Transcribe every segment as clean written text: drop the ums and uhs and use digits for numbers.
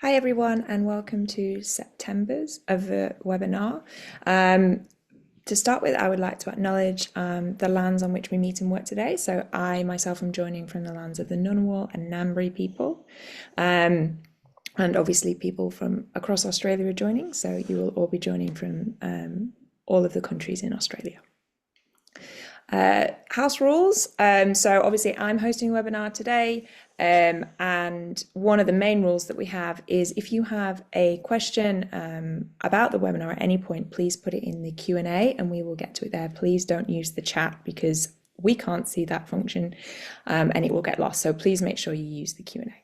Hi everyone, and welcome to September's AVERT webinar. To start with, I would like to acknowledge the lands on which we meet and work today. So I myself am joining from the lands of the Ngunnawal and Ngambri people. And obviously people from across Australia are joining, so you will all be joining from all of the countries in Australia. House rules. So obviously I'm hosting a webinar today, and one of the main rules that we have is if you have a question about the webinar at any point, please put it in the Q&A and we will get to it there. Please don't use the chat because we can't see that function and it will get lost. So please make sure you use the Q&A.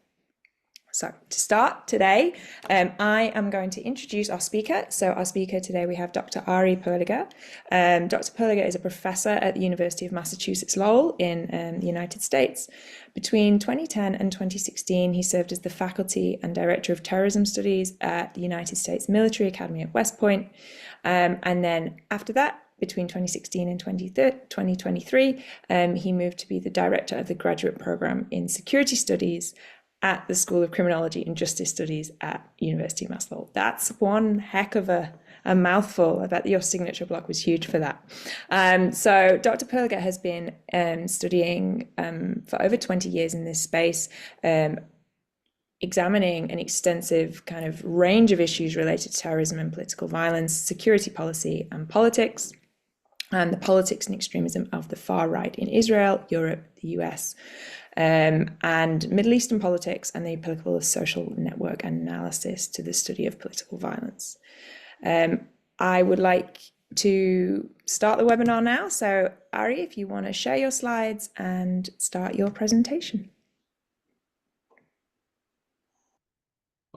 So to start today, I am going to introduce our speaker. So our speaker today, we have Dr. Arie Perliger. Dr. Perliger is a professor at the University of Massachusetts Lowell in the United States. Between 2010 and 2016, he served as the faculty and director of terrorism studies at the United States Military Academy at West Point. And then after that, between 2016 and 2023, he moved to be the director of the graduate program in security studies at the School of Criminology and Justice Studies at University of Mass Lowell. That's one heck of a mouthful. I bet your signature block was huge for that. So Dr. Perliger has been studying for over 20 years in this space, examining an extensive kind of range of issues related to terrorism and political violence, security policy and politics, and the politics and extremism of the far right in Israel, Europe, the US, and Middle Eastern politics and the applicable social network analysis to the study of political violence. I would like to start the webinar now. So Arie, if you want to share your slides and start your presentation.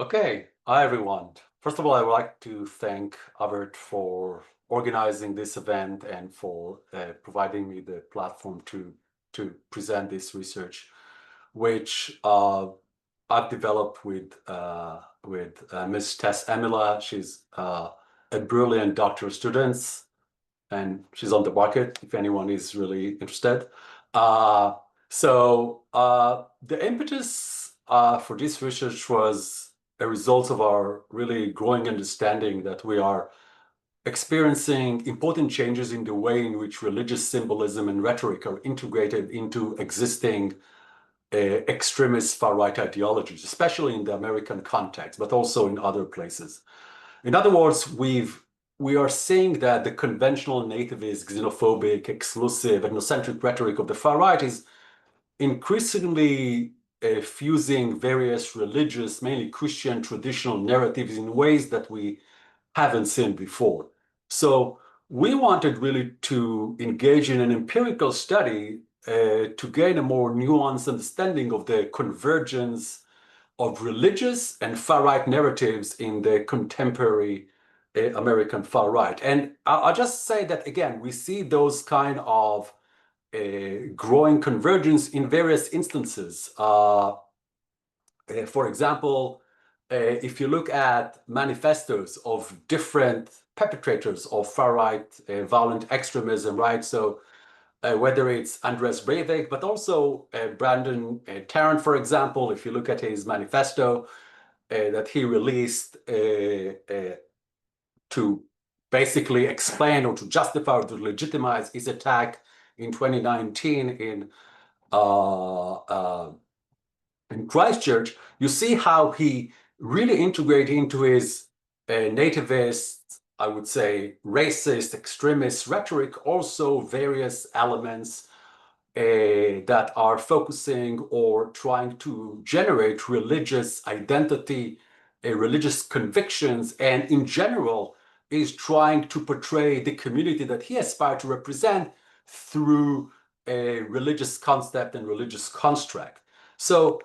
Okay, hi everyone. First of all, I would like to thank AVERT for organizing this event and for providing me the platform to present this research, which I've developed with Ms. Tess Emila. She's a brilliant doctoral student, and she's on the market if anyone is really interested. So the impetus for this research was a result of our really growing understanding that we are experiencing important changes in the way in which religious symbolism and rhetoric are integrated into existing extremist far-right ideologies, especially in the American context, but also in other places. In other words, we are seeing that the conventional nativist, xenophobic, exclusive, ethnocentric rhetoric of the far right is increasingly fusing various religious, mainly Christian traditional narratives in ways that we haven't seen before. So we wanted really to engage in an empirical study to gain a more nuanced understanding of the convergence of religious and far-right narratives in the contemporary American far right. And I'll just say that, again, we see those kind of growing convergence in various instances. For example, if you look at manifestos of different perpetrators of far-right violent extremism, right? So whether it's Andres Breivik, but also Brandon Tarrant, for example, if you look at his manifesto that he released to basically explain or to justify or to legitimize his attack in 2019 in Christchurch, you see how he really integrated into his nativist, I would say, racist, extremist rhetoric, also various elements that are focusing or trying to generate religious identity, religious convictions, and in general is trying to portray the community that he aspired to represent through a religious concept and religious construct. So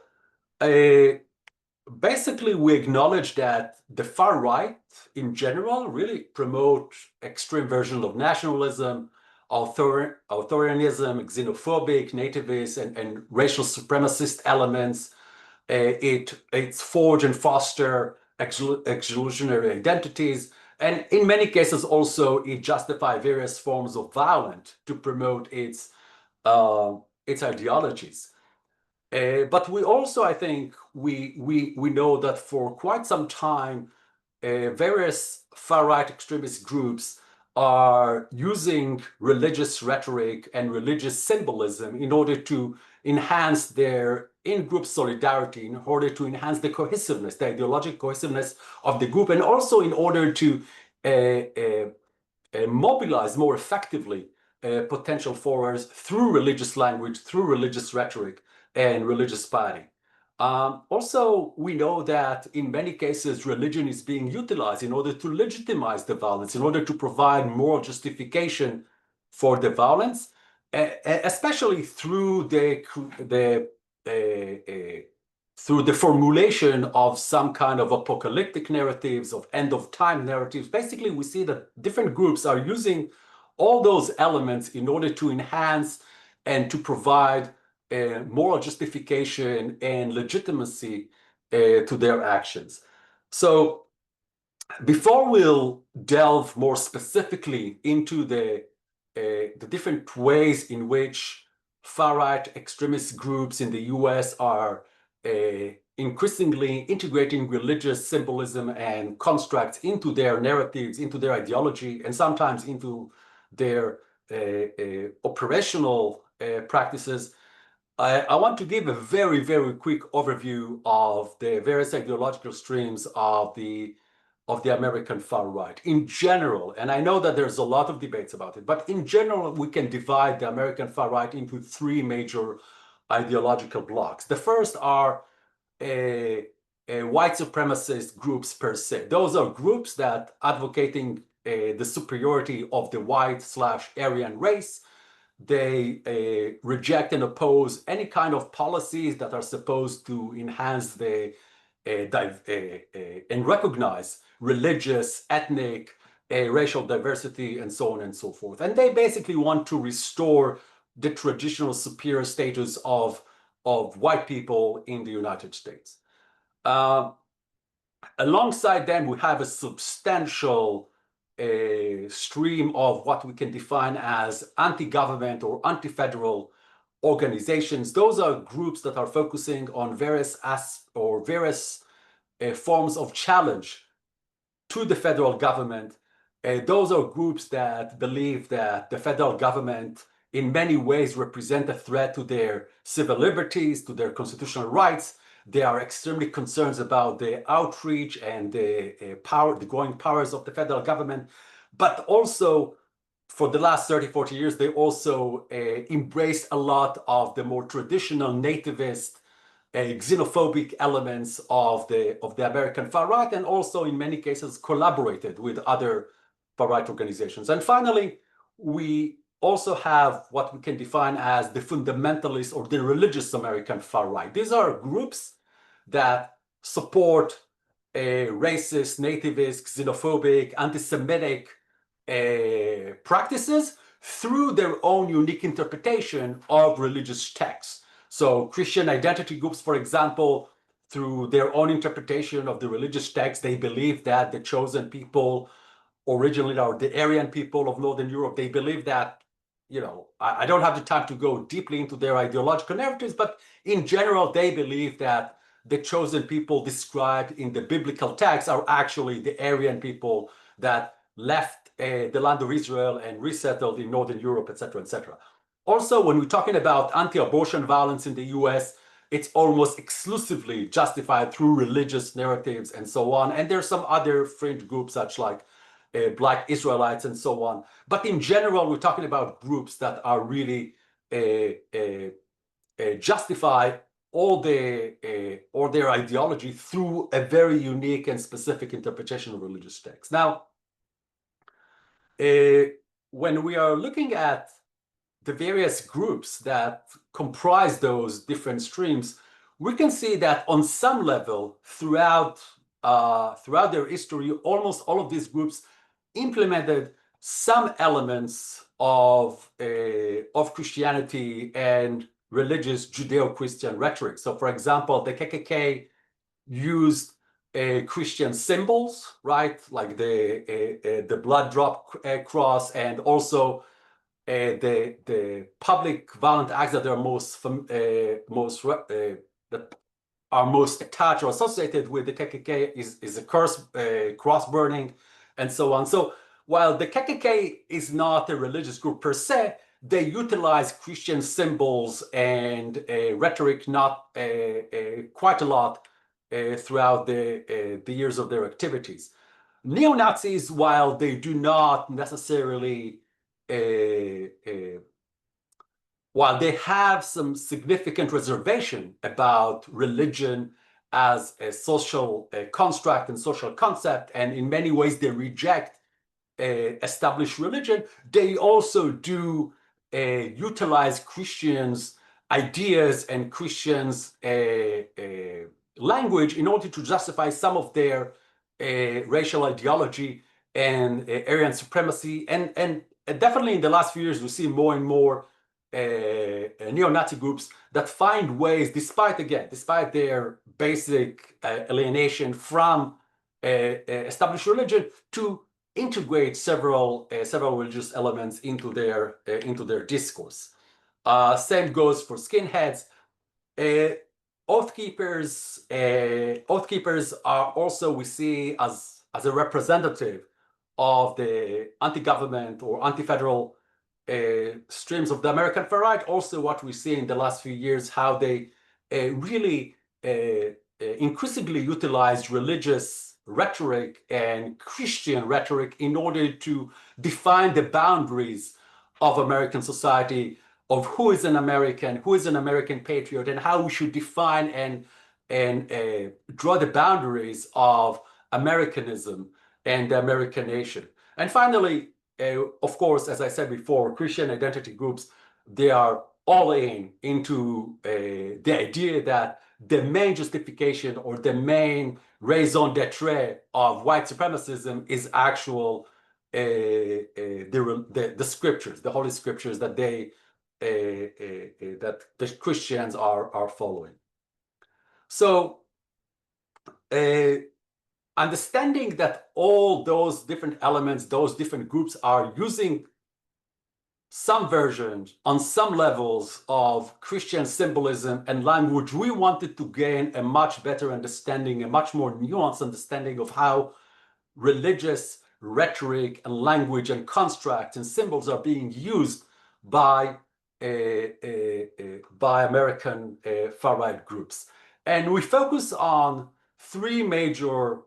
basically, we acknowledge that the far right in general really promote extreme versions of nationalism, authoritarianism, xenophobic, nativist, and racial supremacist elements. It's forge and foster exclusionary identities. And in many cases also, it justifies various forms of violence to promote its ideologies. But we also, I think, we know that for quite some time, various far-right extremist groups are using religious rhetoric and religious symbolism in order to enhance their in-group solidarity, in order to enhance the cohesiveness, the ideological cohesiveness of the group, and also in order to mobilize more effectively potential followers through religious language, through religious rhetoric, and religious piety. Also, we know that in many cases, religion is being utilized in order to legitimize the violence, in order to provide moral justification for the violence, especially through through the formulation of some kind of apocalyptic narratives, of end of time narratives. Basically, we see that different groups are using all those elements in order to enhance and to provide moral justification and legitimacy to their actions. So before we'll delve more specifically into the different ways in which far-right extremist groups in the US are increasingly integrating religious symbolism and constructs into their narratives, into their ideology, and sometimes into their operational practices, I want to give a very, very quick overview of the various ideological streams of the American far right in general. And I know that there's a lot of debates about it, but in general, we can divide the American far right into three major ideological blocks. The first are white supremacist groups per se. Those are groups that advocating the superiority of the white/Aryan race. They reject and oppose any kind of policies that are supposed to enhance the and recognize religious, ethnic, racial diversity, and so on and so forth. And they basically want to restore the traditional superior status of white people in the United States. Alongside them, we have a substantial stream of what we can define as anti-government or anti-federal organizations. Those are groups that are focusing on various forms of challenge to the federal government. Those are groups that believe that the federal government in many ways represent a threat to their civil liberties, to their constitutional rights. They are extremely concerned about the outreach and the growing powers of the federal government. But also, for the last 30, 40 years, they also embraced a lot of the more traditional nativist, xenophobic elements of the American far right, and also in many cases collaborated with other far right organizations. And finally, we also have what we can define as the fundamentalist or the religious American far right. These are groups that support racist, nativist, xenophobic, anti-Semitic practices through their own unique interpretation of religious texts. So Christian identity groups, for example, through their own interpretation of the religious text, they believe that the chosen people originally are the Aryan people of Northern Europe. They believe that, I don't have the time to go deeply into their ideological narratives, but in general, they believe that the chosen people described in the biblical text are actually the Aryan people that left the land of Israel and resettled in Northern Europe, etc., etc. Also, when we're talking about anti-abortion violence in the US, it's almost exclusively justified through religious narratives and so on. And there's some other fringe groups such like Black Israelites and so on. But in general, we're talking about groups that are really justify all their ideology through a very unique and specific interpretation of religious texts. Now, when we are looking at the various groups that comprise those different streams, we can see that on some level throughout their history, almost all of these groups implemented some elements of Christianity and religious Judeo-Christian rhetoric. So, for example, the KKK used Christian symbols, right, like the blood drop cross, and also the public violent acts that are that are most attached or associated with the KKK is a cross burning, and so on. So while the KKK is not a religious group per se, they utilize Christian symbols and rhetoric not quite a lot throughout the years of their activities. Neo-Nazis, while they do not necessarily while they have some significant reservation about religion as a social construct and social concept, and in many ways they reject established religion, they also do utilize Christians' ideas and Christians' language in order to justify some of their racial ideology and Aryan supremacy. And definitely in the last few years, we see more and more neo-Nazi groups that find ways, despite their basic alienation from established religion, to integrate several religious elements into their discourse. Same goes for skinheads. Oath keepers are also, we see, as a representative of the anti-government or anti-federal streams of the American far right. Also, what we see in the last few years, how they really increasingly utilized religious rhetoric and Christian rhetoric in order to define the boundaries of American society, of who is an American patriot, and how we should define and draw the boundaries of Americanism and the American nation. And finally, of course, as I said before, Christian identity groups, they are all into the idea that the main justification or the main raison d'etre of white supremacism is actual the scriptures, the holy scriptures that that the Christians are following. So understanding that all those different elements, those different groups are using some versions on some levels of Christian symbolism and language, we wanted to gain a much better understanding, a much more nuanced understanding of how religious rhetoric and language and constructs and symbols are being used by American far-right groups. And we focus on three major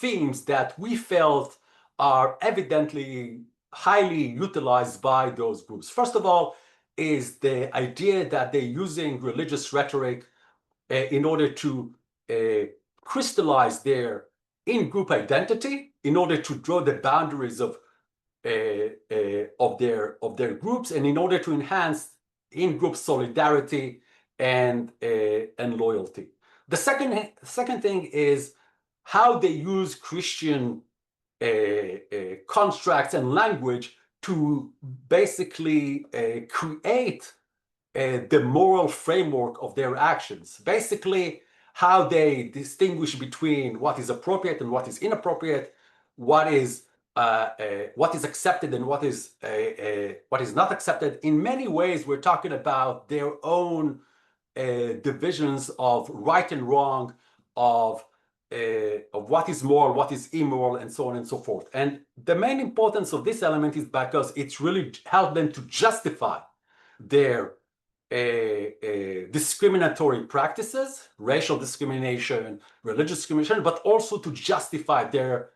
themes that we felt are evidently highly utilized by those groups. First of all, is the idea that they're using religious rhetoric in order to crystallize their in-group identity, in order to draw the boundaries of their groups, and in order to enhance in-group solidarity and loyalty. The second thing is how they use Christian constructs and language to basically create the moral framework of their actions. Basically, how they distinguish between what is appropriate and what is inappropriate, what is accepted and what is not accepted. In many ways, we're talking about their own divisions of right and wrong, of what is moral, what is immoral, and so on and so forth. And the main importance of this element is because it's really helped them to justify their discriminatory practices, racial discrimination, religious discrimination, but also to justify their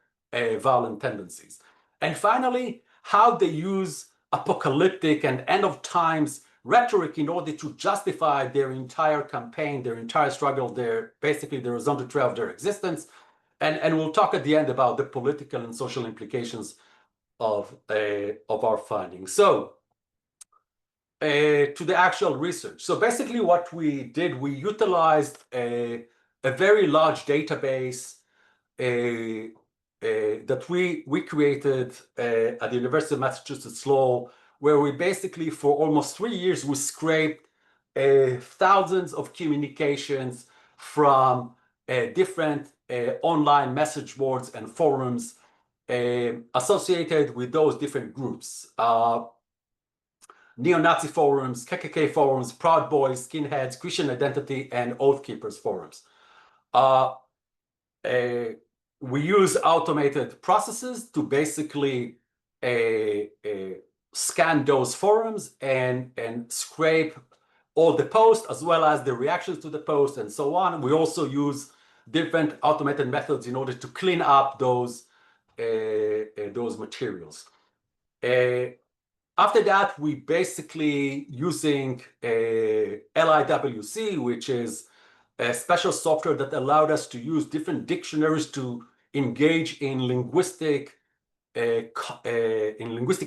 violent tendencies. And finally, how they use apocalyptic and end of times rhetoric in order to justify their entire campaign, their entire struggle, basically the raison d'etre of their existence. And we'll talk at the end about the political and social implications of our findings. So to the actual research. So basically what we did, we utilized a very large database that we created at the University of Massachusetts Lowell, where we basically, for almost 3 years, we scraped thousands of communications from different online message boards and forums associated with those different groups. neo-Nazi forums, KKK forums, Proud Boys, Skinheads, Christian Identity, and Oath Keepers forums. We use automated processes to basically scan those forums and scrape all the posts as well as the reactions to the post and so on. We also use different automated methods in order to clean up those materials. After that, we basically using LIWC, which is a special software that allowed us to use different dictionaries to engage in linguistic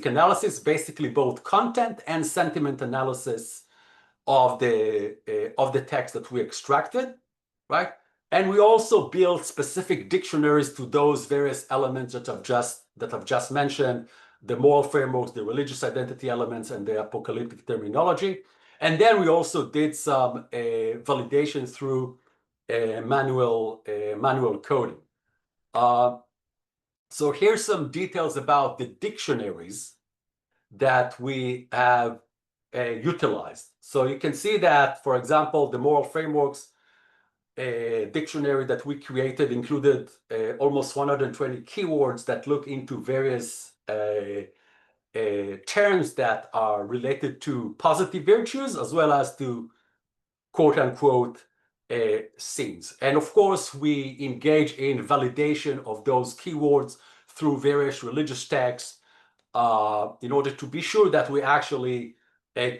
analysis, basically both content and sentiment analysis of the text that we extracted, right? And we also built specific dictionaries to those various elements that I've just mentioned, the moral frameworks, the religious identity elements, and the apocalyptic terminology. And then we also did some validation through manual coding. So here's some details about the dictionaries that we have utilized. So you can see that, for example, the moral frameworks dictionary that we created included almost 120 keywords that look into various terms that are related to positive virtues as well as to quote unquote sins. And of course, we engage in validation of those keywords through various religious texts in order to be sure that we actually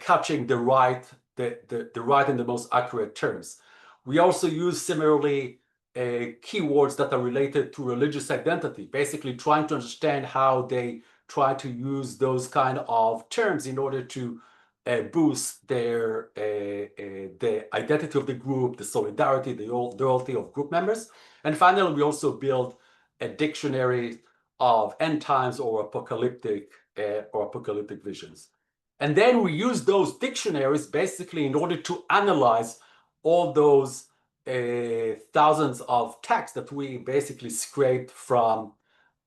capturing the right and the most accurate terms. We also use similarly keywords that are related to religious identity, basically trying to understand how they try to use those kind of terms in order to boost their the identity of the group, the solidarity, the loyalty of group members. And finally, we also build a dictionary of end times or apocalyptic visions. And then we use those dictionaries basically in order to analyze all those thousands of texts that we basically scraped from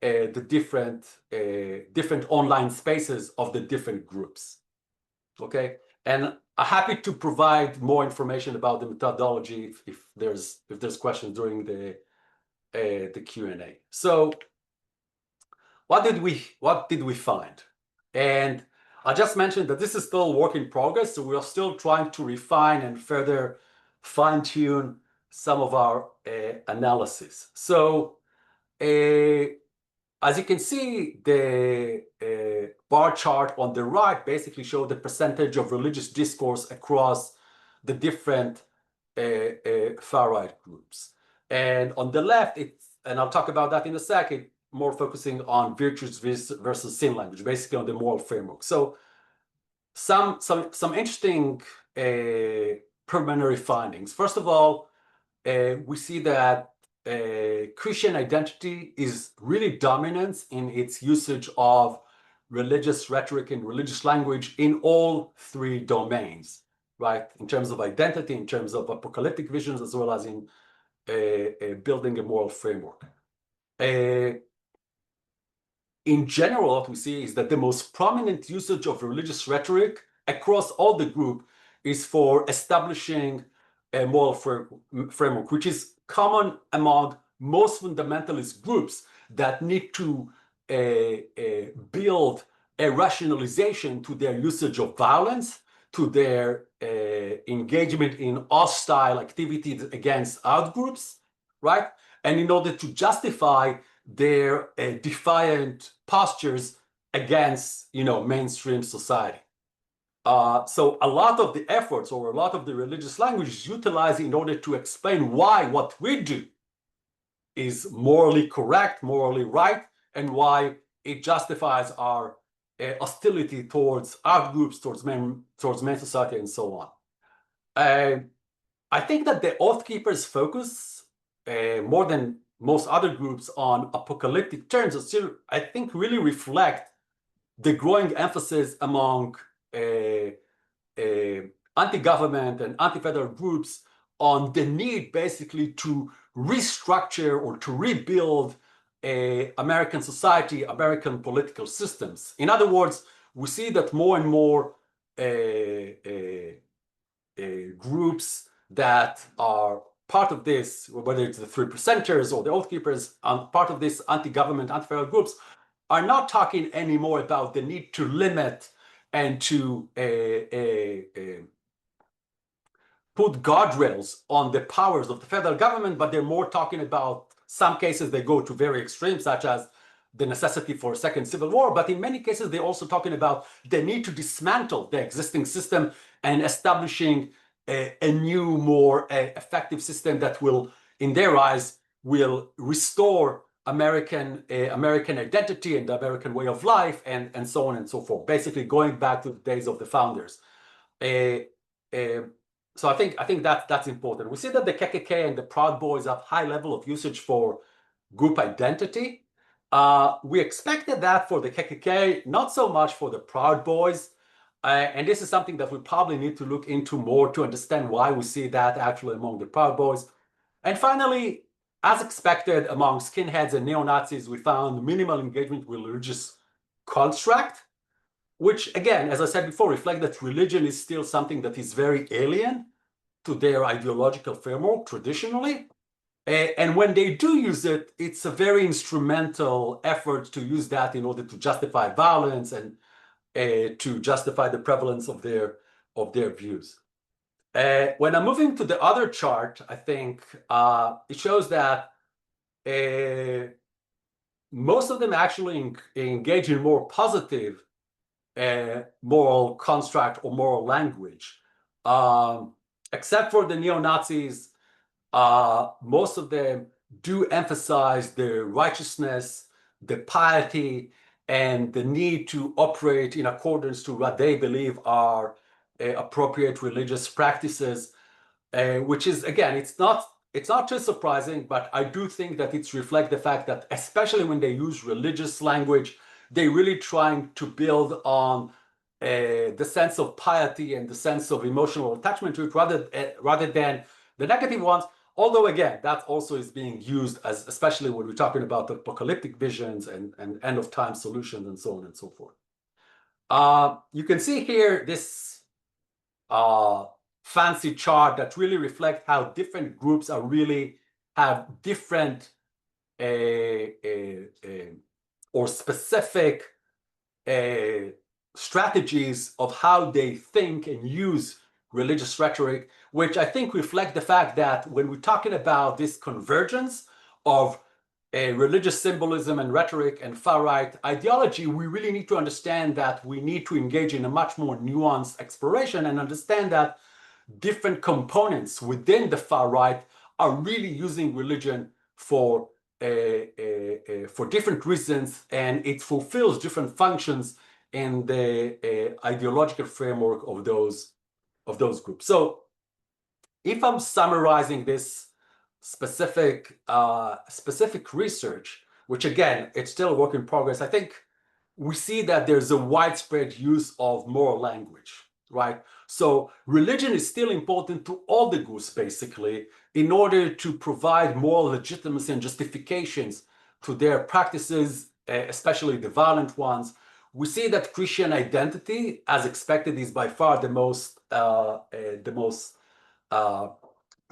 the different online spaces of the different groups. Okay, and I'm happy to provide more information about the methodology if there's questions during the Q&A. So what did we find? And I just mentioned that this is still a work in progress, so we're still trying to refine and further fine-tune some of our analysis. So as you can see, the bar chart on the right basically shows the percentage of religious discourse across the different far-right groups. And on the left, and I'll talk about that in a second, more focusing on virtues versus sin language, basically on the moral framework. So some interesting preliminary findings. First of all, we see that Christian identity is really dominant in its usage of religious rhetoric and religious language in all three domains, right? In terms of identity, in terms of apocalyptic visions, as well as in building a moral framework. In general, what we see is that the most prominent usage of religious rhetoric across all the group is for establishing a moral framework, which is common among most fundamentalist groups that need to build a rationalization to their usage of violence, to their engagement in hostile activities against outgroups, right? And in order to justify their defiant postures against, mainstream society. So a lot of the efforts or a lot of the religious language is utilized in order to explain why what we do is morally correct, morally right, and why it justifies our hostility towards outgroups, towards main society, and so on. I think that the Oath Keepers focus more than most other groups on apocalyptic terms, still, I think, really reflect the growing emphasis among anti-government and anti-federal groups on the need basically to restructure or to rebuild American society, American political systems. In other words, we see that more and more groups that are part of this, whether it's the Three Percenters or the Oath Keepers, part of this anti-government, anti-federal groups, are not talking anymore about the need to limit and to put guardrails on the powers of the federal government, but they're more talking about some cases they go to very extreme, such as the necessity for a second civil war. But in many cases, they're also talking about the need to dismantle the existing system and establishing a new, more effective system that will, in their eyes, will restore American identity and the American way of life, and so on and so forth. Basically, going back to the days of the founders. So I think that's important. We see that the KKK and the Proud Boys have high level of usage for group identity. We expected that for the KKK, not so much for the Proud Boys. And this is something that we probably need to look into more to understand why we see that actually among the Proud Boys. And finally, as expected among skinheads and neo-Nazis, we found minimal engagement with religious construct, which again, as I said before, reflect that religion is still something that is very alien to their ideological framework traditionally. And when they do use it, it's a very instrumental effort to use that in order to justify violence and to justify the prevalence of their views. When I'm moving to the other chart, I think it shows that most of them actually engage in more positive moral construct or moral language. Except for the neo-Nazis, most of them do emphasize the righteousness, the piety, and the need to operate in accordance to what they believe are appropriate religious practices, which is, again, it's not too surprising, but I do think that it's reflect the fact that especially when they use religious language, they're really trying to build on the sense of piety and the sense of emotional attachment to it rather than the negative ones. Although, again, that also is being used as, especially when we're talking about apocalyptic visions and end of time solutions and so on and so forth. You can see here this fancy chart that really reflects how different groups are really have different or specific strategies of how they think and use religious rhetoric, which I think reflect the fact that when we're talking about this convergence of religious symbolism and rhetoric and far-right ideology, we really need to understand that we need to engage in a much more nuanced exploration and understand that different components within the far-right are really using religion for different reasons, and it fulfills different functions in the ideological framework of those groups. So if I'm summarizing this specific research, which again, it's still a work in progress, I think we see that there's a widespread use of moral language, right? So religion is still important to all the groups, basically, in order to provide moral legitimacy and justifications to their practices, especially the violent ones. We see that Christian identity, as expected, is by far the most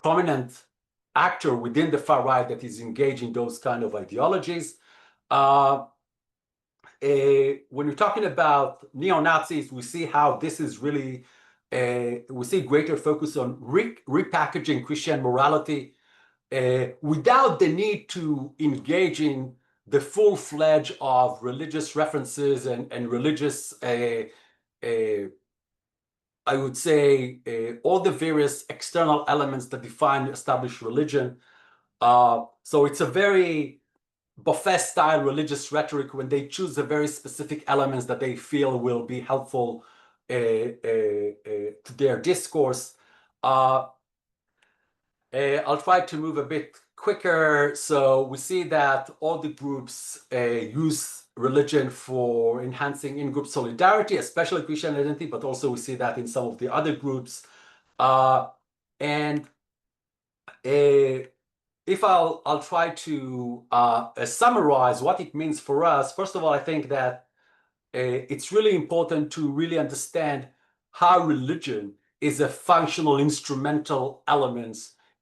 prominent actor within the far right that is engaged in those kind of ideologies. When you're talking about neo-Nazis, we see how this is really, we see greater focus on repackaging Christian morality without the need to engage in the full-fledged of religious references and religious, I would say, all the various external elements that define established religion. So it's a very buffet-style religious rhetoric when they choose the very specific elements that they feel will be helpful to their discourse. I'll try to move a bit quicker. So we see that all the groups use religion for enhancing in-group solidarity, especially Christian identity, but also we see that in some of the other groups. If I'll try to summarize what it means for us, first of all, I think that it's really important to really understand how religion is a functional, instrumental element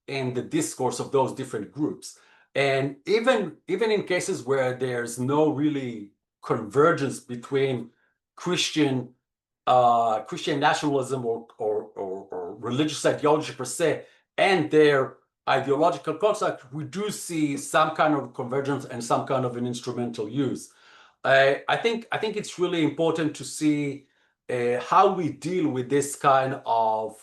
in the discourse of those different groups. And even in cases where there's no really convergence between Christian nationalism or religious ideology per se and their ideological construct, we do see some kind of convergence and some kind of an instrumental use. I think it's really important to see how we deal with this kind of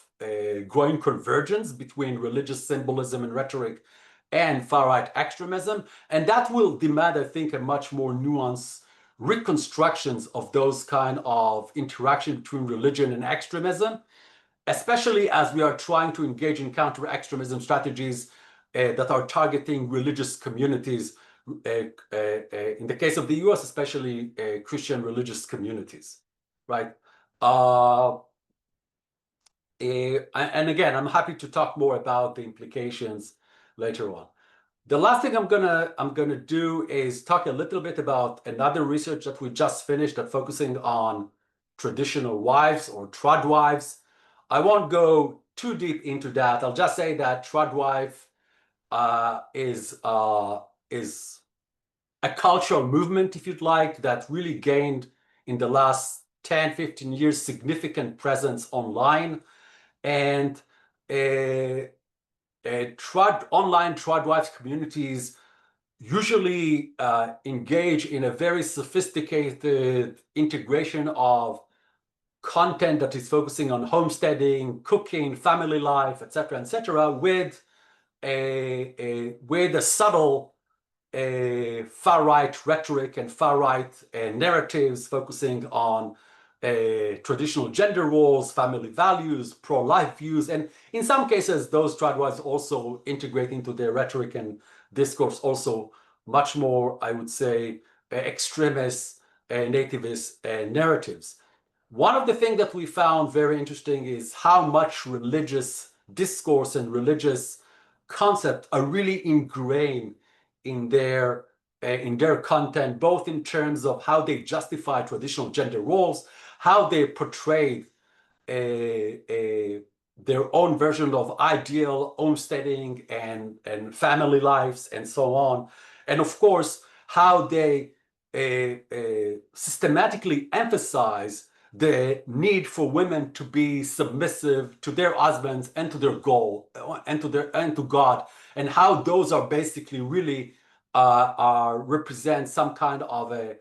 growing convergence between religious symbolism and rhetoric and far-right extremism, and that will demand, I think, a much more nuanced reconstructions of those kind of interaction between religion and extremism, especially as we are trying to engage in counter-extremism strategies that are targeting religious communities, in the case of the US, especially Christian religious communities, right? And again, I'm happy to talk more about the implications later on. The last thing I'm gonna do is talk a little bit about another research that we just finished that focusing on traditional wives or trad wives. I won't go too deep into that. I'll just say that trad wife is a cultural movement, if you'd like, that really gained in the last 10, 15 years significant presence online. And online trad wives communities usually engage in a very sophisticated integration of content that is focusing on homesteading, cooking, family life, etc., with a subtle far-right rhetoric and far-right narratives focusing on traditional gender roles, family values, pro-life views, and in some cases, those trad wives also integrate into their rhetoric and discourse also much more, I would say, extremist, nativist narratives. One of the things that we found very interesting is how much religious discourse and religious concept are really ingrained in their content, both in terms of how they justify traditional gender roles, how they portray their own version of ideal homesteading and family lives and so on, and of course how they systematically emphasize the need for women to be submissive to their husbands and to their goal and to God, and how those are basically really represent some kind of a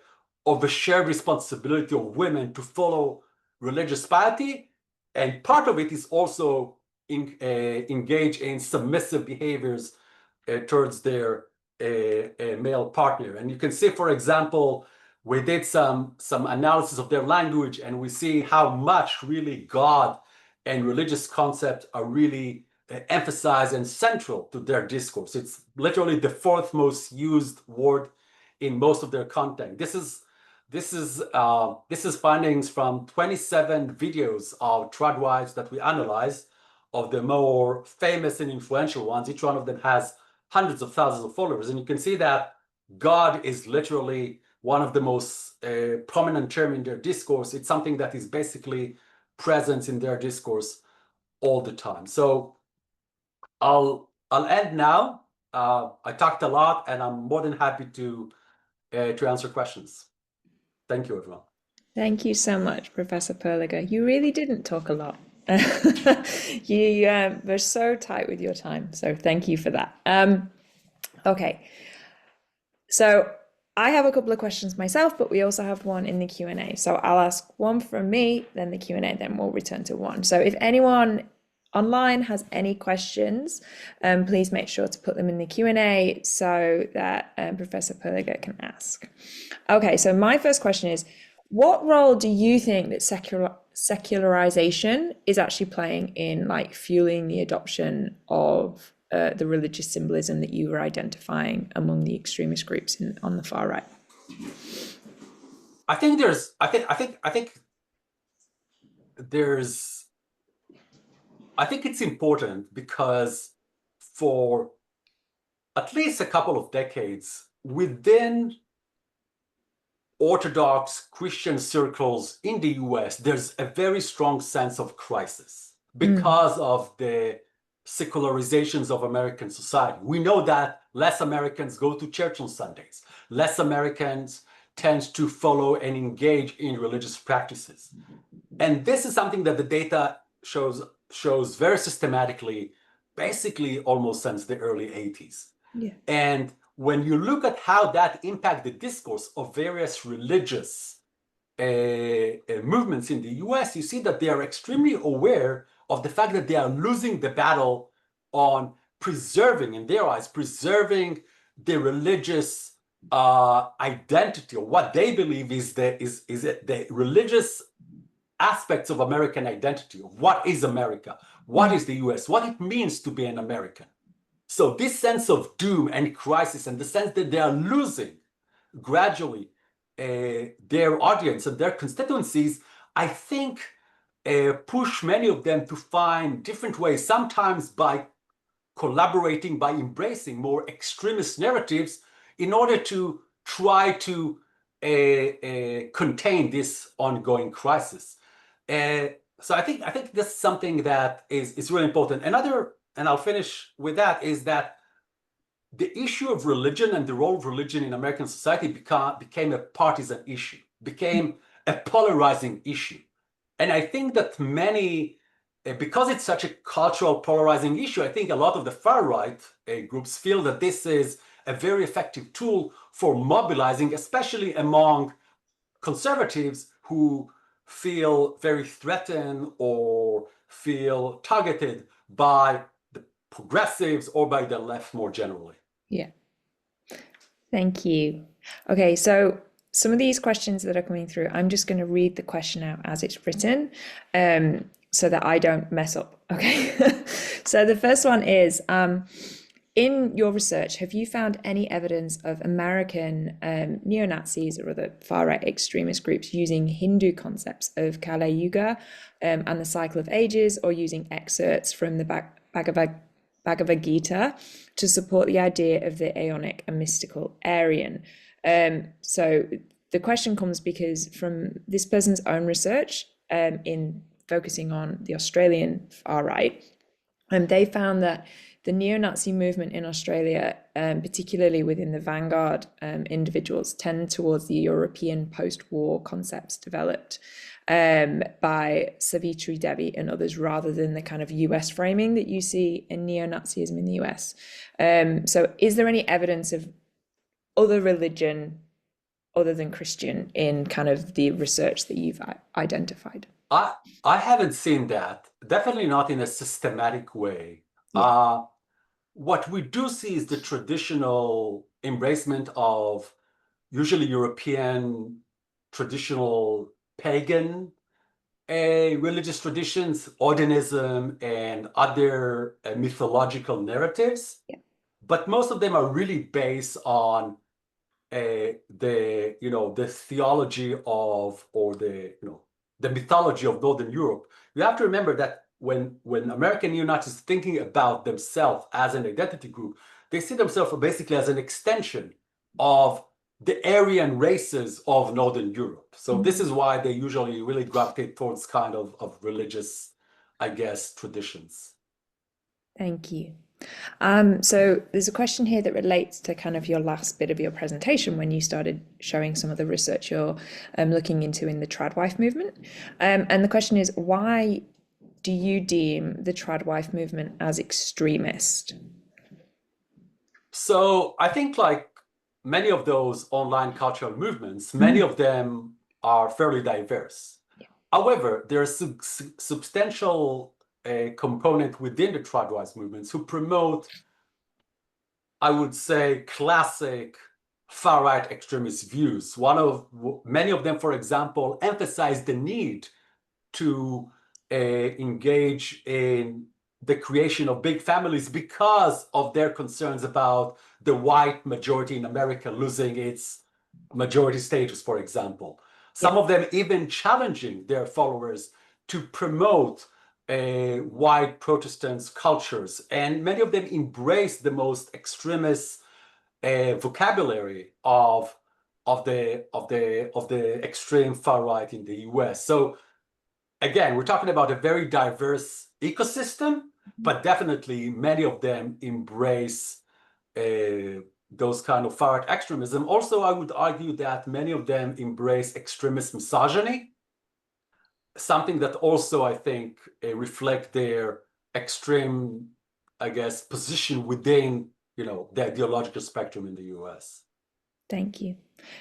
shared responsibility of women to follow religious piety, and part of it is also engage in submissive behaviors towards their male partner. And you can see, for example, we did some analysis of their language, and we see how much really God and religious concepts are really emphasized and central to their discourse. It's literally the fourth most used word in most of their content. This is findings from 27 videos of trad wives that we analyzed, of the more famous and influential ones. Each one of them has hundreds of thousands of followers, and you can see that God is literally one of the most prominent term in their discourse. It's something that is basically present in their discourse all the time. So I'll end now. I talked a lot, and I'm more than happy to answer questions. Thank you, everyone. Thank you so much, Professor Perliger. You really didn't talk a lot. You were so tight with your time, so thank you for that. Okay, so I have a couple of questions myself, but we also have one in the Q&A. So I'll ask one from me, then the Q&A, then we'll return to one. So if anyone online has any questions, please make sure to put them in the Q&A so that Professor Perliger can ask. Okay, so my first question is, what role do you think that secularization is actually playing in like fueling the adoption of the religious symbolism that you were identifying among the extremist groups on the far right? I think it's important because for at least a couple of decades within Orthodox Christian circles in the US, there's a very strong sense of crisis because of the secularizations of American society. We know that less Americans go to church on Sundays, less Americans tend to follow and engage in religious practices. And this is something that the data shows very systematically, basically almost since the early 80s. Yeah. And when you look at how that impacts the discourse of various religious movements in the US, you see that they are extremely aware of the fact that they are losing the battle on preserving, in their eyes, preserving the religious identity, or what they believe is the religious aspects of American identity. What is America? What is the US? What it means to be an American. So this sense of doom and crisis, and the sense that they are losing gradually their audience and their constituencies, I think push many of them to find different ways, sometimes by collaborating, by embracing more extremist narratives in order to try to contain this ongoing crisis. So I think this is something that is really important. Another, and I'll finish with that, is that the issue of religion and the role of religion in American society became a partisan issue, became a polarizing issue. And I think that many, because it's such a cultural polarizing issue, I think a lot of the far-right groups feel that this is a very effective tool for mobilizing, especially among conservatives who feel very threatened or feel targeted by the progressives or by the left more generally. Yeah. Thank you. Okay, so some of these questions that are coming through, I'm just going to read the question out as it's written, so that I don't mess up. Okay. So the first one is, in your research, have you found any evidence of American neo-Nazis or other far-right extremist groups using Hindu concepts of Kali Yuga and the cycle of ages, or using excerpts from the Bhagavad Gita to support the idea of the Aeonic and mystical Aryan? So the question comes because from this person's own research, in focusing on the Australian far-right, they found that the neo-Nazi movement in Australia, particularly within the vanguard individuals, tend towards the European post-war concepts developed by Savitri Devi and others, rather than the kind of US framing that you see in neo-Nazism in the US. So is there any evidence of other religion other than Christian in kind of the research that you've identified? I haven't seen that, definitely not in a systematic way. Yeah. What we do see is the traditional embracement of usually European traditional pagan religious traditions, Odinism, and other mythological narratives. Yeah. But most of them are really based on the theology of, or the mythology of Northern Europe. You have to remember that when American neo-Nazis thinking about themselves as an identity group, they see themselves basically as an extension of the Aryan races of Northern Europe. So this is why they usually really gravitate towards kind of religious, I guess, traditions. Thank you. So there's a question here that relates to kind of your last bit of your presentation when you started showing some of the research you're looking into in the tradwife movement. And the question is, why do you deem the tradwife movement as extremist? So I think, like many of those online cultural movements, many of them are fairly diverse. Yeah. However, there's a substantial component within the tradwife movements who promote, I would say, classic far-right extremist views. Many of them, for example, emphasize the need to engage in the creation of big families because of their concerns about the white majority in America losing its majority status, for example. Some of them even challenging their followers to promote white Protestant cultures. And many of them embrace the most extremist vocabulary of the extreme far right in the US. So again, we're talking about a very diverse ecosystem, but definitely many of them embrace those kind of far right extremism. Also, I would argue that many of them embrace extremist misogyny, something that also I think reflect their extreme, I guess, position within, the ideological spectrum in the US. Thank you.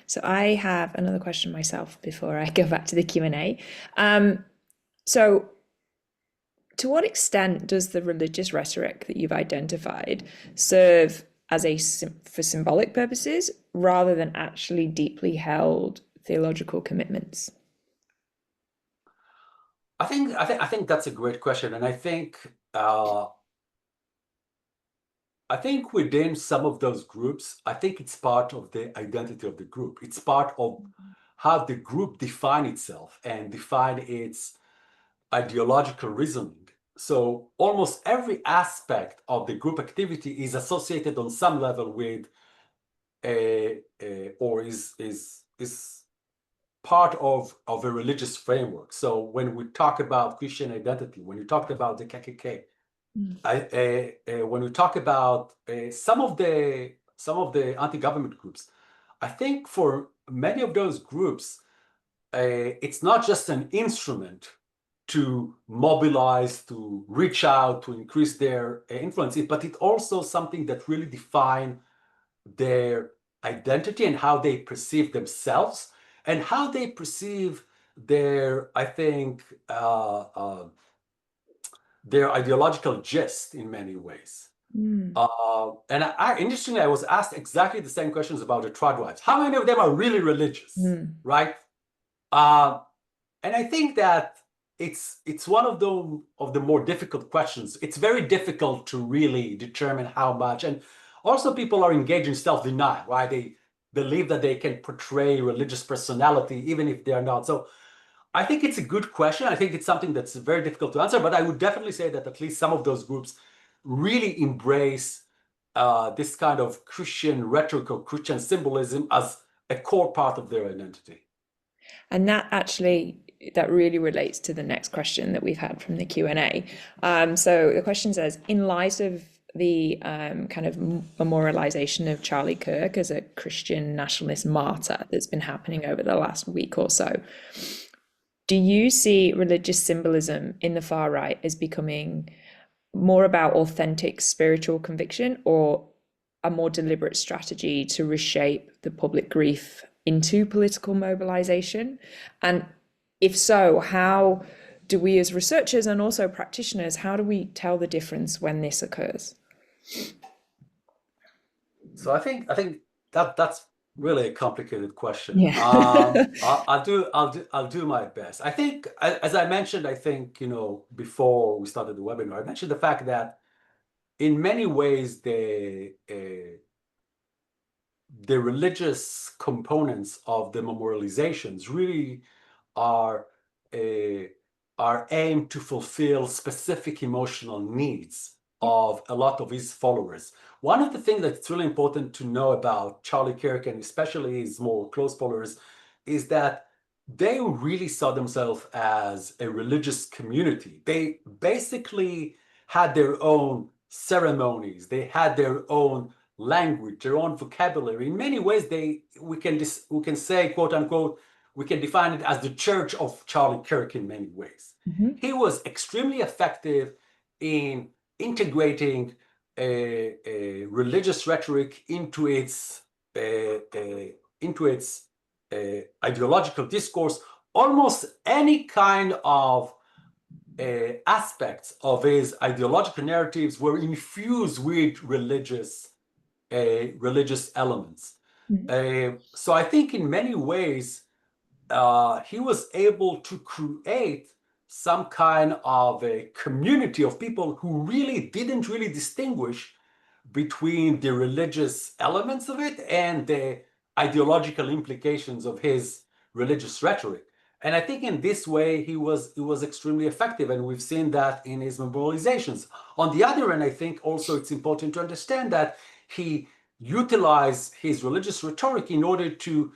So I have another question myself before I go back to the Q&A. So to what extent does the religious rhetoric that you've identified serve as for symbolic purposes rather than actually deeply held theological commitments? I think that's a great question, and I think within some of those groups, I think it's part of the identity of the group. It's part of how the group define itself and define its ideological reasoning. So almost every aspect of the group activity is associated on some level with or is part of a religious framework. So when we talk about Christian identity, when you talk about the KKK, when we talk about some of the anti-government groups, I think for many of those groups, it's not just an instrument to mobilize, to reach out, to increase their influence, but it's also something that really define their identity and how they perceive themselves and how they perceive their, I think, their ideological gist in many ways. And interestingly, I was asked exactly the same questions about the Tradwives. How many of them are really religious, right? And I think that it's one of the more difficult questions. It's very difficult to really determine how much. And also people are engaged in self-denial, right? They believe that they can portray religious personality even if they are not. So I think it's a good question. I think it's something that's very difficult to answer, but I would definitely say that at least some of those groups really embrace this kind of Christian rhetoric or Christian symbolism as a core part of their identity. And that really relates to the next question that we've had from the Q&A. So the question says, in light of the kind of memorialization of Charlie Kirk as a Christian nationalist martyr that's been happening over the last week or so, do you see religious symbolism in the far right as becoming more about authentic spiritual conviction or a more deliberate strategy to reshape the public grief into political mobilization? And if so, how do we as researchers and also practitioners, how do we tell the difference when this occurs? So I think that's really a complicated question. Yeah. I'll do my best. I think, as I mentioned, I think, before we started the webinar, I mentioned the fact that in many ways the religious components of the memorializations really are aimed to fulfill specific emotional needs of a lot of his followers. One of the things that's really important to know about Charlie Kirk, and especially his more close followers, is that they really saw themselves as a religious community. They basically had their own ceremonies. They had their own language, their own vocabulary. In many ways, we can say, quote unquote, we can define it as the Church of Charlie Kirk in many ways. He was extremely effective in integrating a religious rhetoric into its ideological discourse. Almost any kind of aspects of his ideological narratives were infused with religious elements. So I think in many ways, he was able to create some kind of a community of people who really didn't really distinguish between the religious elements of it and the ideological implications of his religious rhetoric. And I think in this way, he was extremely effective, and we've seen that in his memorializations. On the other hand, I think also it's important to understand that he utilized his religious rhetoric in order to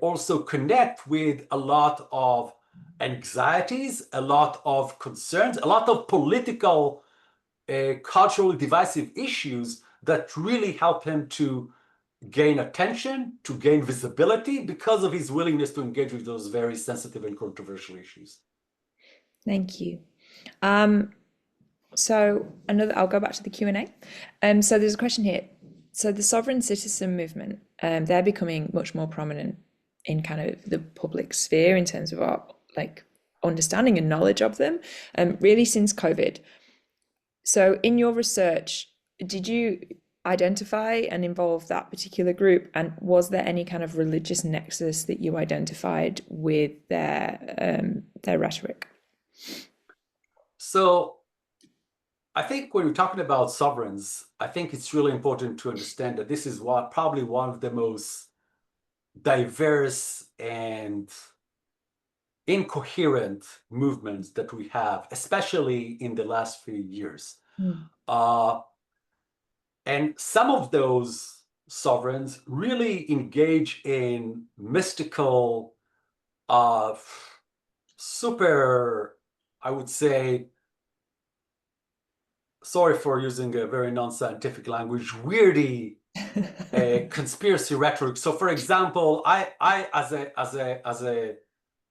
also connect with a lot of anxieties, a lot of concerns, a lot of political, culturally divisive issues that really help him to gain attention, to gain visibility because of his willingness to engage with those very sensitive and controversial issues. Thank you. So I'll go back to the Q&A. So there's a question here. So the sovereign citizen movement, they're becoming much more prominent in kind of the public sphere in terms of our like understanding and knowledge of them, really since COVID. So in your research, did you identify and involve that particular group? And was there any kind of religious nexus that you identified with their rhetoric? So I think when we're talking about sovereigns, I think it's really important to understand that this is probably one of the most diverse and incoherent movements that we have, especially in the last few years. And some of those sovereigns really engage in mystical, super, I would say, sorry for using a very non-scientific language, weirdy conspiracy rhetoric. So, for example, I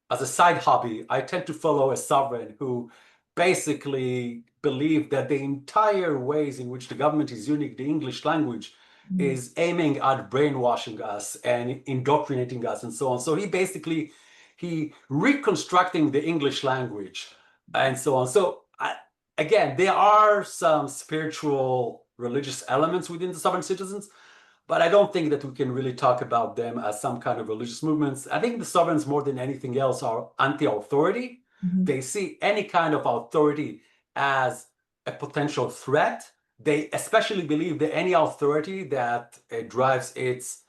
as a side hobby, I tend to follow a sovereign who basically believe that the entire ways in which the government is using the English language is aiming at brainwashing us and indoctrinating us and so on. So he reconstructing the English language and so on. So again, there are some spiritual religious elements within the sovereign citizens, but I don't think that we can really talk about them as some kind of religious movements. I think the sovereigns, more than anything else, are anti-authority. They see any kind of authority as a potential threat. They especially believe that any authority that drives its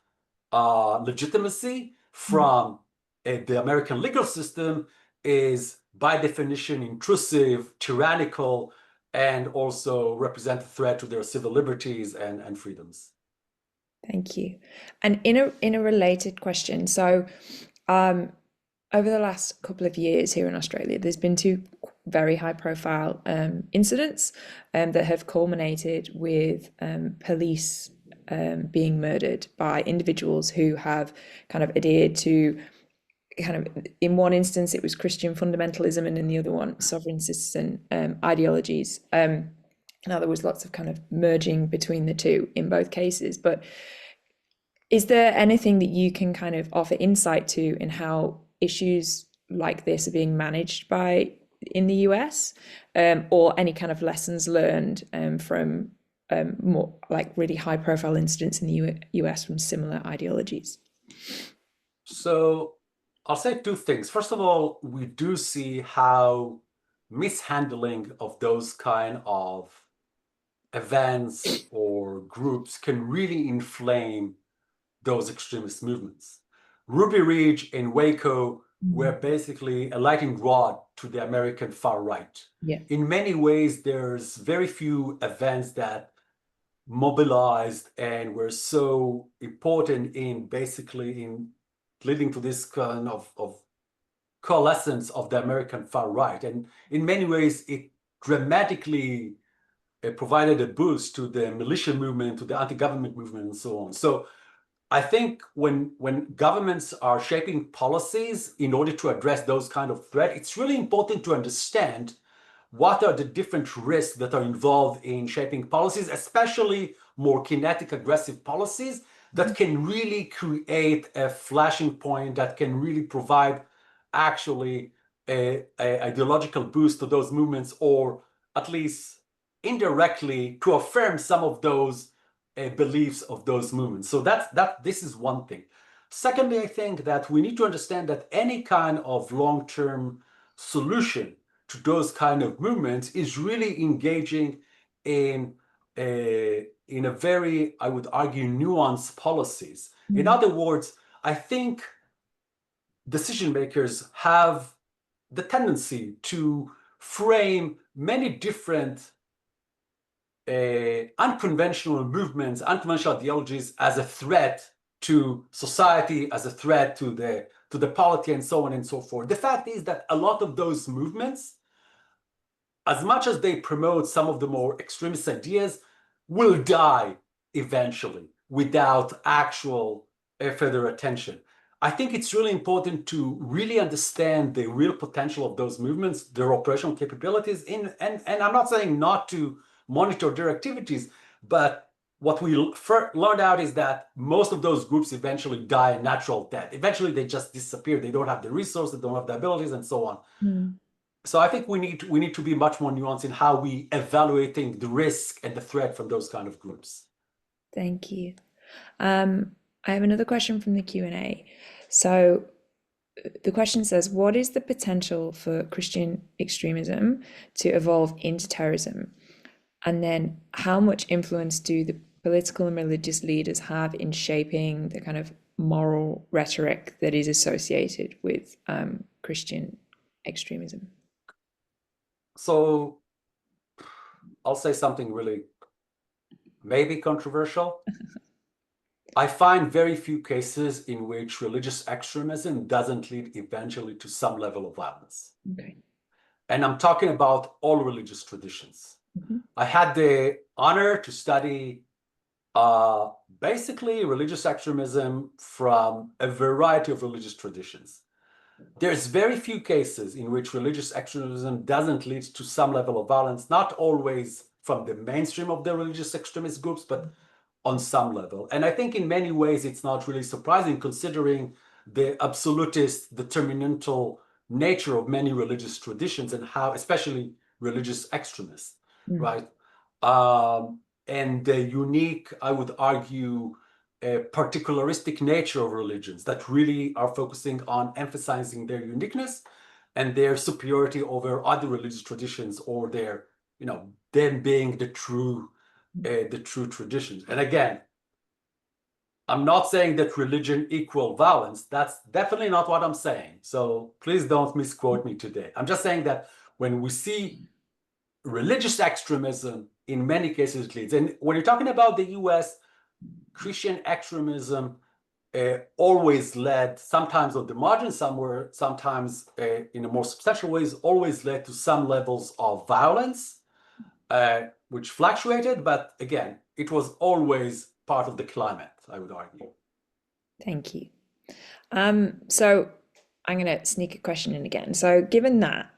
legitimacy from the American legal system is, by definition, intrusive, tyrannical, and also represent a threat to their civil liberties and freedoms. Thank you. And in a related question, so over the last couple of years here in Australia, there's been two very high-profile incidents that have culminated with police being murdered by individuals who have kind of adhered to kind of, in one instance, it was Christian fundamentalism, and in the other one, sovereign citizen ideologies. Now, there was lots of kind of merging between the two in both cases, but is there anything that you can kind of offer insight to in how issues like this are being managed in the US, or any kind of lessons learned from more like really high profile incidents in the US from similar ideologies? So I'll say two things. First of all, we do see how mishandling of those kind of events or groups can really inflame those extremist movements. Ruby Ridge and Waco were basically a lightning rod to the American far right. Yeah. In many ways, there's very few events that mobilized and were so important in leading to this kind of coalescence of the American far right. And in many ways, it dramatically provided a boost to the militia movement, to the anti-government movement, and so on. So I think when governments are shaping policies in order to address those kind of threats, it's really important to understand what are the different risks that are involved in shaping policies, especially more kinetic, aggressive policies that can really create a flashing point, that can really provide actually a ideological boost to those movements, or at least indirectly to affirm some of those beliefs of those movements. So this is one thing. Secondly, I think that we need to understand that any kind of long-term solution to those kind of movements is really engaging in a very, I would argue, nuanced policies. In other words, I think decision makers have the tendency to frame many different unconventional movements, unconventional ideologies as a threat to society, as a threat to the polity, and so on and so forth. The fact is that a lot of those movements, as much as they promote some of the more extremist ideas, will die eventually without actual further attention. I think it's really important to really understand the real potential of those movements, their operational capabilities, and I'm not saying not to monitor their activities, but what we learned out is that most of those groups eventually die a natural death. Eventually, they just disappear. They don't have the resources, they don't have the abilities, and so on. So I think we need to be much more nuanced in how we evaluating the risk and the threat from those kind of groups. Thank you. I have another question from the Q&A. So the question says, what is the potential for Christian extremism to evolve into terrorism? And then how much influence do the political and religious leaders have in shaping the kind of moral rhetoric that is associated with Christian extremism? So I'll say something really maybe controversial. I find very few cases in which religious extremism doesn't lead eventually to some level of violence. Okay. And I'm talking about all religious traditions. I had the honor to study basically religious extremism from a variety of religious traditions. There's very few cases in which religious extremism doesn't lead to some level of violence, not always from the mainstream of the religious extremist groups, but on some level. And I think in many ways it's not really surprising, considering the absolutist, determinantal nature of many religious traditions and how, especially religious extremists, right? And the unique, I would argue, particularistic nature of religions that really are focusing on emphasizing their uniqueness and their superiority over other religious traditions, or their, them being the true traditions. And again, I'm not saying that religion equals violence. That's definitely not what I'm saying. So please don't misquote me today. I'm just saying that when we see religious extremism, in many cases it leads. And when you're talking about the US, Christian extremism always led, sometimes on the margin somewhere, sometimes in a more substantial ways, always led to some levels of violence, which fluctuated, but again, it was always part of the climate, I would argue. Thank you. So I'm going to sneak a question in again. So given that,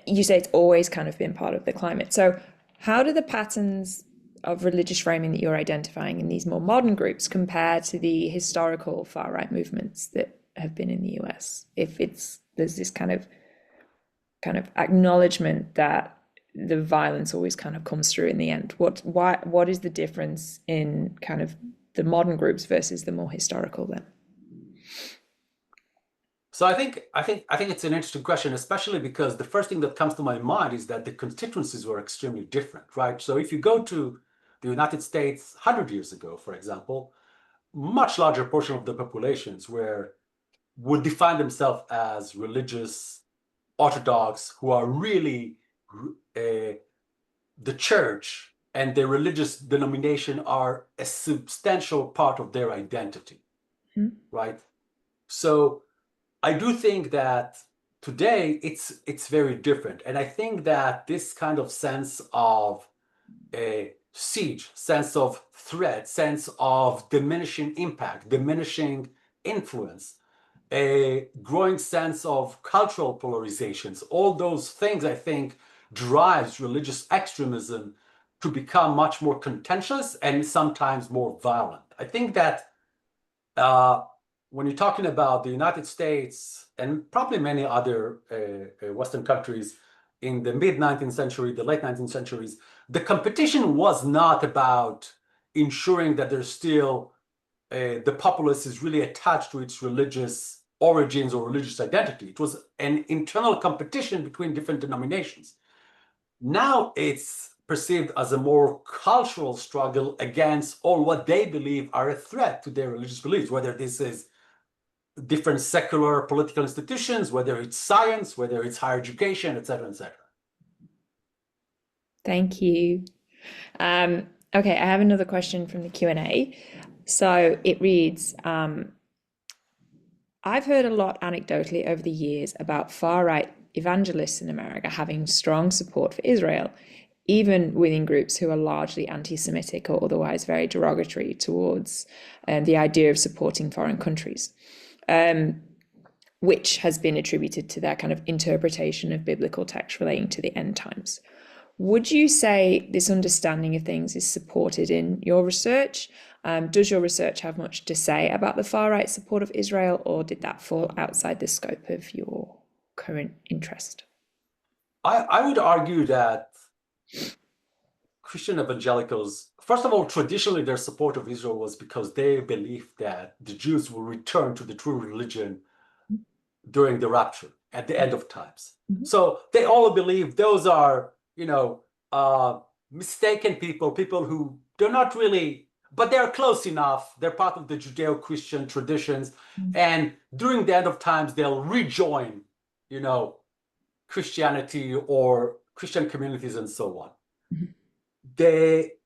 you say it's always kind of been part of the climate. So how do the patterns of religious framing that you're identifying in these more modern groups compare to the historical far-right movements that have been in the US? If there's this kind of acknowledgement that the violence always kind of comes through in the end, what is the difference in kind of the modern groups versus the more historical then? So I think it's an interesting question, especially because the first thing that comes to my mind is that the constituencies were extremely different, right? So if you go to the United States 100 years ago, for example, much larger portion of the populations would define themselves as religious Orthodox, who are really the church and their religious denomination are a substantial part of their identity, right? So I do think that today it's very different. And I think that this kind of sense of a siege, sense of threat, sense of diminishing impact, diminishing influence, a growing sense of cultural polarizations, all those things, I think, drives religious extremism to become much more contentious and sometimes more violent. I think that when you're talking about the United States and probably many other Western countries in the mid-19th century, the late 19th centuries, the competition was not about ensuring that there's still the populace is really attached to its religious origins or religious identity. It was an internal competition between different denominations. Now it's perceived as a more cultural struggle against all what they believe are a threat to their religious beliefs, whether this is different secular political institutions, whether it's science, whether it's higher education, et cetera, et cetera. Thank you. Okay, I have another question from the Q&A. So it reads, I've heard a lot anecdotally over the years about far-right evangelists in America having strong support for Israel, even within groups who are largely anti-Semitic or otherwise very derogatory towards the idea of supporting foreign countries, which has been attributed to their kind of interpretation of biblical text relating to the end times. Would you say this understanding of things is supported in your research? Does your research have much to say about the far-right support of Israel, or did that fall outside the scope of your current interest? I would argue that Christian evangelicals, first of all, traditionally their support of Israel was because they believed that the Jews will return to the true religion during the rapture at the end of times. Mhm. So they all believe those are, mistaken people who they're not really, but they're close enough. They're part of the Judeo-Christian traditions. And during the end of times, they'll rejoin, Christianity or Christian communities and so on.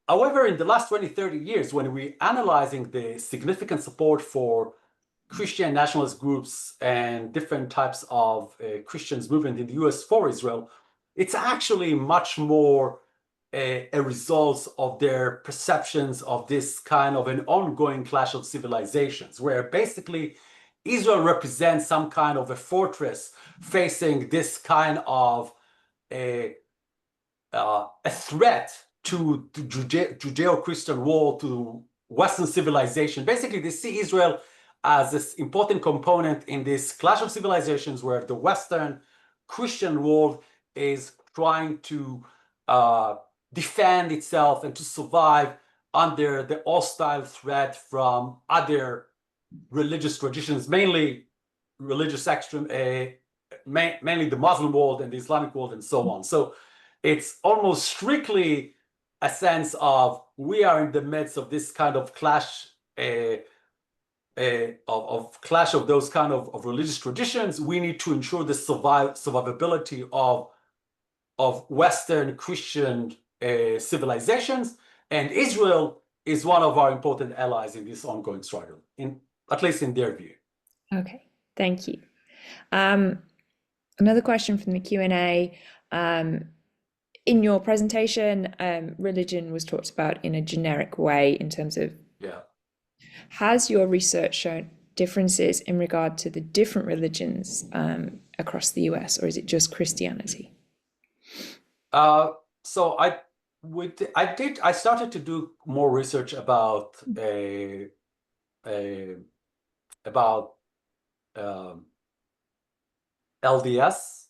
However, in the last 20, 30 years, when we're analyzing the significant support for Christian nationalist groups and different types of Christians movement in the US for Israel, it's actually much more a result of their perceptions of this kind of an ongoing clash of civilizations, where basically Israel represents some kind of a fortress facing this kind of a threat to the Judeo-Christian world, to Western civilization. Basically, they see Israel as this important component in this clash of civilizations where the Western Christian world is trying to defend itself and to survive under the hostile threat from other religious traditions, mainly religious mainly the Muslim world and the Islamic world and so on. So it's almost strictly a sense of we are in the midst of this kind of clash of clash of those kind of religious traditions. We need to ensure the survivability of Western Christian civilizations, and Israel is one of our important allies in this ongoing struggle, at least in their view. Okay, thank you. Another question from the Q&A. In your presentation, religion was talked about in a generic way in terms of, has your research shown differences in regard to the different religions across the US, or is it just Christianity? So I started to do more research about LDS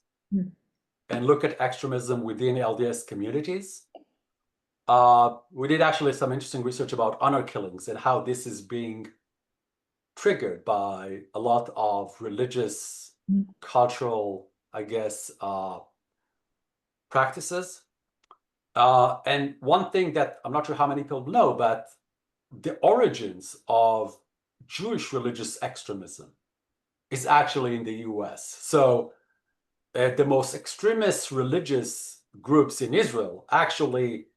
and look at extremism within LDS communities. We did actually some interesting research about honor killings and how this is being triggered by a lot of religious, cultural, I guess, practices. And one thing that I'm not sure how many people know, but the origins of Jewish religious extremism is actually in the US. So the most extremist religious groups in Israel actually,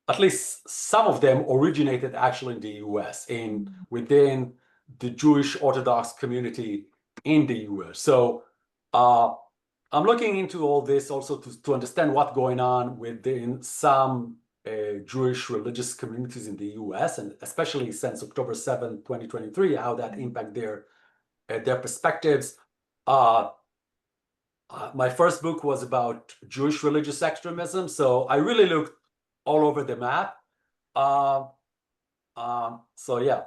at least some of them, originated actually in the US, within the Jewish Orthodox community in the US. So I'm looking into all this also to understand what's going on within some Jewish religious communities in the US, and especially since October 7, 2023, how that impact their perspectives. My first book was about Jewish religious extremism, so I really looked all over the map. So yeah.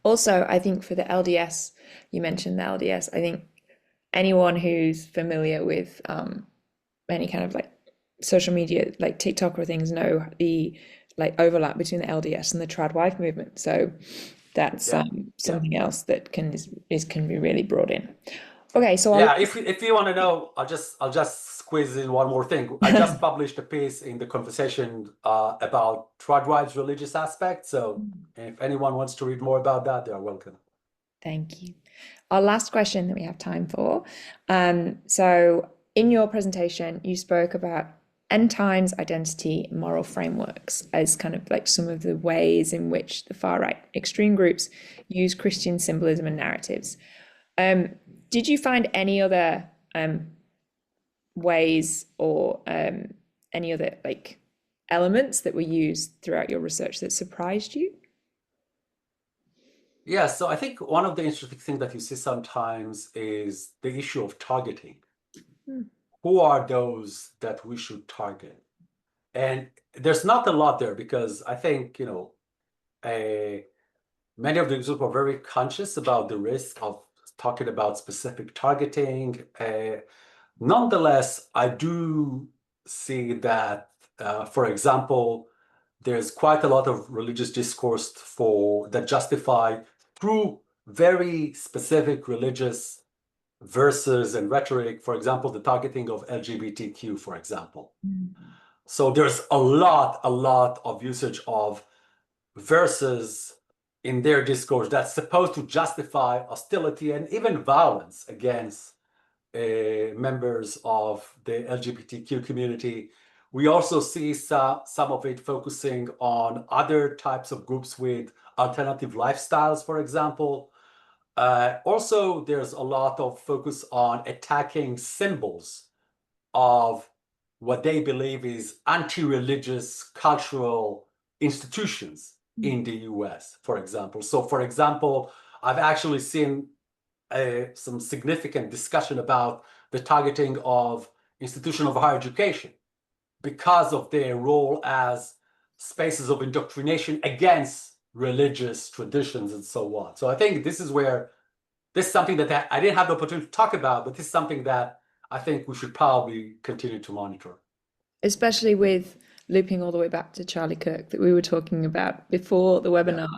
Also, I think for the LDS, you mentioned the LDS, I think anyone who's familiar with any kind of like social media, like TikTok or things, know the like overlap between the LDS and the trad wife movement. So that's something else that can be really brought in. Okay, so if you want to know, I'll just squeeze in one more thing. I just published a piece in the conversation about trad wives' religious aspects. So if anyone wants to read more about that, they are welcome. Thank you. Our last question that we have time for. So in your presentation, you spoke about end times, identity, moral frameworks as kind of like some of the ways in which the far right extreme groups use Christian symbolism and narratives. Did you find any other ways or any other like elements that were used throughout your research that surprised you? Yeah, so I think one of the interesting things that you see sometimes is the issue of targeting. Who are those that we should target? And there's not a lot there because I think, many of the groups are very conscious about the risk of talking about specific targeting. Nonetheless, I do see that, for example, there's quite a lot of religious discourse that justify through very specific religious verses and rhetoric, for example, the targeting of LGBTQ, for example. So there's a lot of usage of verses in their discourse that's supposed to justify hostility and even violence against members of the LGBTQ community. We also see some of it focusing on other types of groups with alternative lifestyles, for example. Also, there's a lot of focus on attacking symbols of what they believe is anti-religious cultural institutions in the US, for example. So, for example, I've actually seen some significant discussion about the targeting of institutions of higher education because of their role as spaces of indoctrination against religious traditions and so on. So I think this is something that I didn't have the opportunity to talk about, but this is something that I think we should probably continue to monitor. Especially with looping all the way back to Charlie Kirk that we were talking about before the webinar,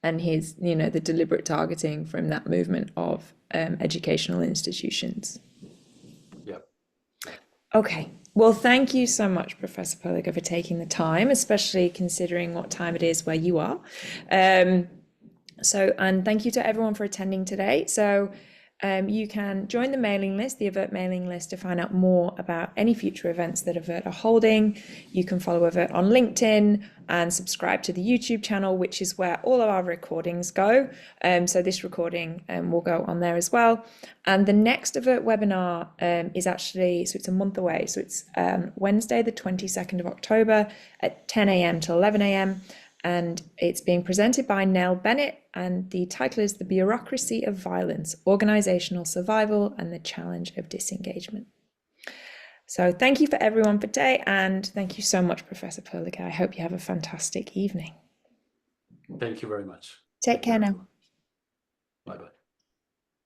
and his, the deliberate targeting from that movement of educational institutions. Yep. Okay. Well, thank you so much, Professor Perliger, for taking the time, especially considering what time it is where you are. And thank you to everyone for attending today. So you can join the mailing list, the AVERT mailing list, to find out more about any future events that AVERT are holding. You can follow AVERT on LinkedIn and subscribe to the YouTube channel, which is where all of our recordings go. So this recording will go on there as well. And the next AVERT webinar is actually, so it's a month away. So it's Wednesday, the 22nd of October at 10 a.m. to 11 a.m. And it's being presented by Nell Bennett, and the title is The Bureaucracy of Violence, Organizational Survival and the Challenge of Disengagement. So thank you for everyone for today, and thank you so much, Professor Perliger. I hope you have a fantastic evening. Thank you very much. Take care now. Bye-bye.